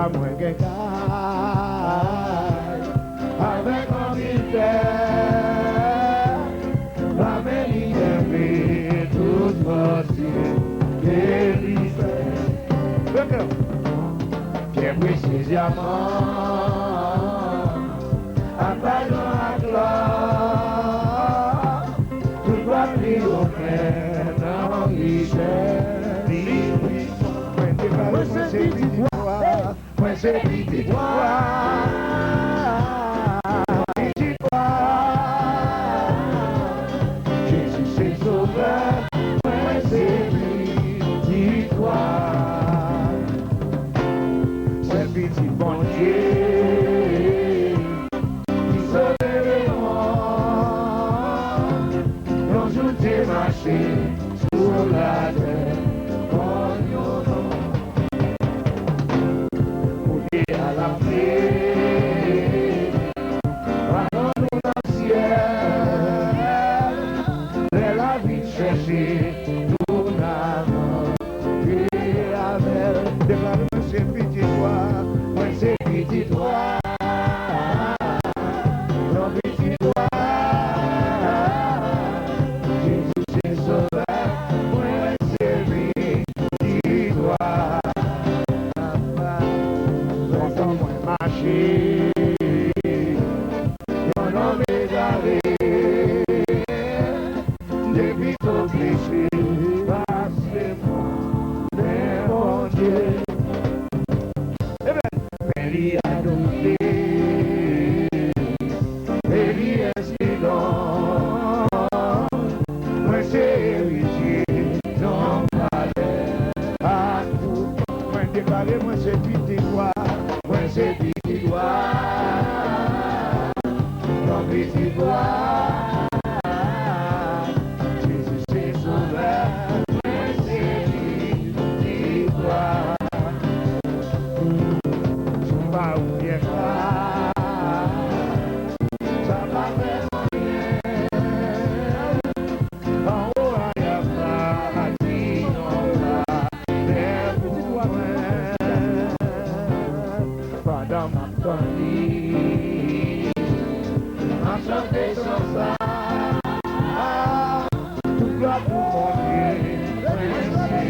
pas moins qu'un avec un mystère, la mélodie toute possible, guérisseur. Pierre précieux diamant, abandon à gloire, tout doit triompher dans richesse. Moi c'est victoire, moi c'est victoire. Jésus c'est sauveur, moi c'est victoire. C'est petit bon Dieu qui sauve le monde. Non, je t'ai marché sur la terre. À la paix, allons-nous dans le ciel, de la vie chercher, nous n'avons et avec. Déclare-moi c'est petit toi, moi c'est petit toi, non petit toi, Jésus c'est sauveur, moi c'est petit toi. Marcher, mon homme égaré, depuis ton péché, passez-moi, mais mon Dieu. Eh bien, mais il a donné, et il est si long, moi c'est héritier, non pas à tout. Moi déclaré, moi c'est petit quoi. Moi c'est victoire, non victoire. Jésus c'est sauveur, moi c'est victoire. Je pas oublier ça, ça va faire rien. En haut à la paradis, non pas vers vous. Pendant ma famille, ma santé sans ça, tout gloire pour mon Dieu, moi c'est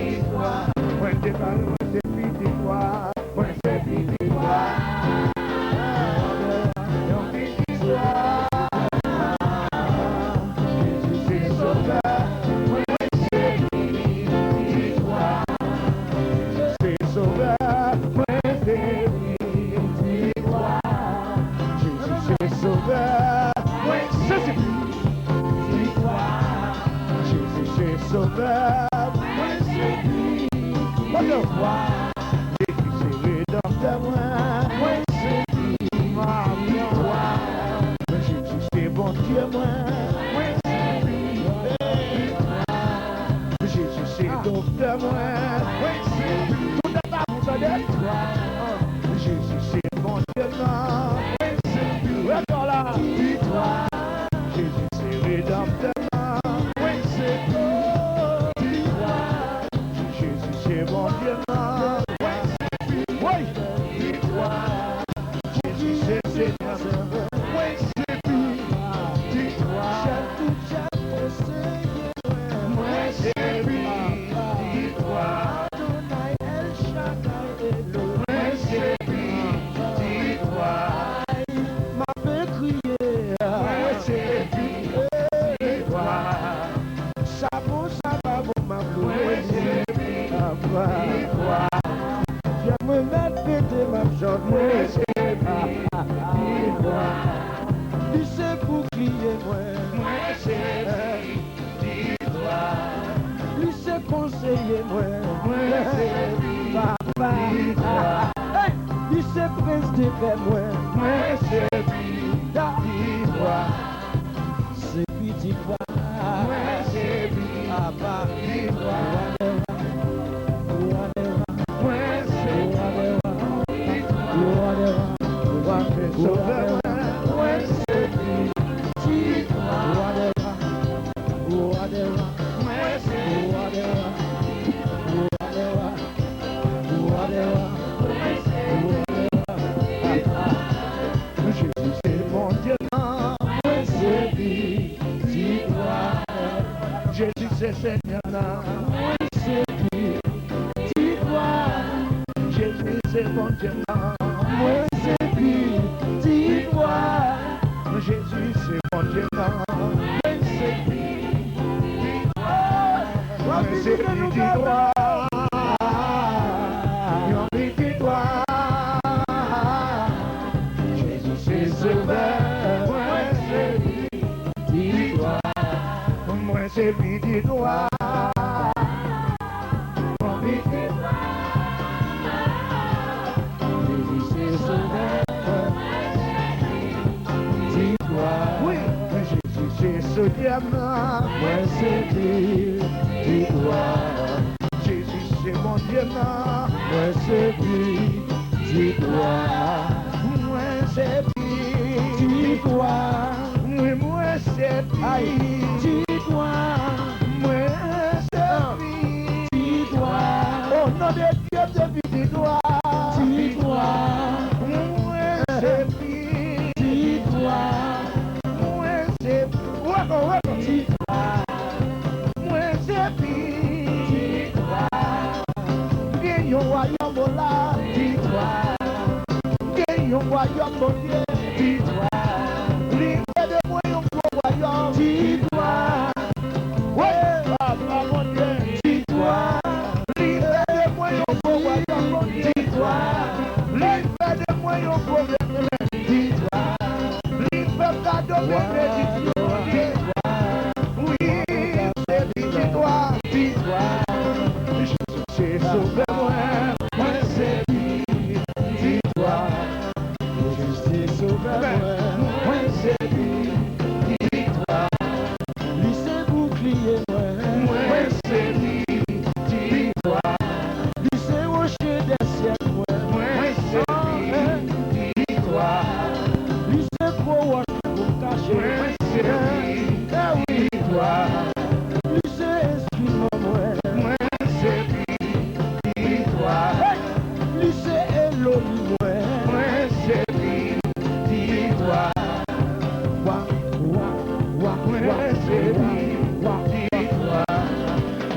victoire, moi c'est victoire, moi c'est victoire, non victoire, Jésus c'est sauveur, moi c'est victoire, c'est sauveur. Sauveur, moi c'est lui, moi je vois, Jésus c'est rédempteur, moi c'est lui, moi Jésus c'est bon Dieu, moi c'est lui, Jésus c'est docteur, moi c'est lui, tout n'est pas vous donner, Jésus c'est bon Dieu, moi c'est lui, encore là, victoire, Jésus c'est rédempteur. C'est bon Dieu, oui, victoire, Jésus c'est Seigneur, oui, c'est lui, victoire, moi c'est lui, victoire, moi c'est lui, victoire, m'a fait crier, moi c'est lui, victoire, ça va, ma moi c'est victoire. Je me mets péter ma jambe, moi c'est victoire. Il sait pour crier, moi c'est victoire. Il sait conseiller, moi c'est victoire. Il sait prester, moi c'est victoire. C'est victoire. Moi c'est victoire. Whatever. c'est Seigneur. Moi c'est lui, dis-toi. Jésus, c'est mon Dieu. Moi c'est lui, dis-toi. Jésus, c'est mon Dieu. Moi c'est lui, dis-toi. C'est lui qui doit. Jésus, c'est sauveur. Moi, c'est lui. Dis-toi. Moi, c'est lui qui doit. Jésus, c'est sauveur. Dis-toi. Oui, Jésus, c'est sauveur. Moi, c'est lui. Dis-toi. Jésus, c'est mon Dieu. Moi, c'est lui. Dis-toi. Moi, c'est lui. Dis-toi. Moi, c'est lui. Dis-toi. Moi, c'est lui. Dis-toi. Au nom de Dieu, depuis dis-toi. Dis-toi. Moi, c'est lui. Dis-toi. Moi, c'est lui. Dis-toi. Moi, c'est lui. Dis-toi. Viens, yo, royaume là. Dis-toi. Viens, yo, royaume mon Dieu. Dis-toi. Libère de moi, yo, royaume. Dis-toi. Ouais, papa, mon Dieu. Dis-toi. Libère de moi, yo, royaume. Dis-toi. Libère de moi, yo, problème. Dis-toi. Libère cadeau, bénédiction. Dis-toi. Oui, c'est lui, dis-toi. Dis-toi. Jésus, c'est sauvé, moi. Moi, c'est lui. Dis-toi. Jésus, c'est sauvé, moi. C'est lui. Dis-toi. lui c'est bouclier, moi. Moi, c'est lui. Dis-toi. Lui c'est rocher des siècles, moi. Moi, c'est lui. Dis-toi. Lui c'est gros rocher pour cacher. Moi, c'est lui. Dis-toi. Lui c'est instrument, moi. Moi, c'est lui. Dis-toi. Lui c'est Elohim, moi. Moi, c'est lui. Dis-toi. Wa, wa, wa, Moi, wa, c'est lui. wa, Dis-toi.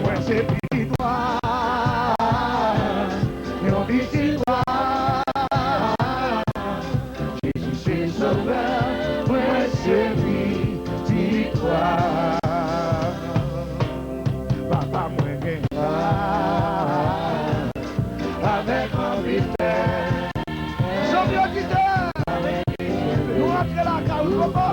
Moi, c'est lui. Dis-toi. Et on dit dis-toi. Jésus, c'est sauveur. Moi, c'est lui. Dis-toi. Papa, moi, avec mon vitesse. Nous rentrons la carotte.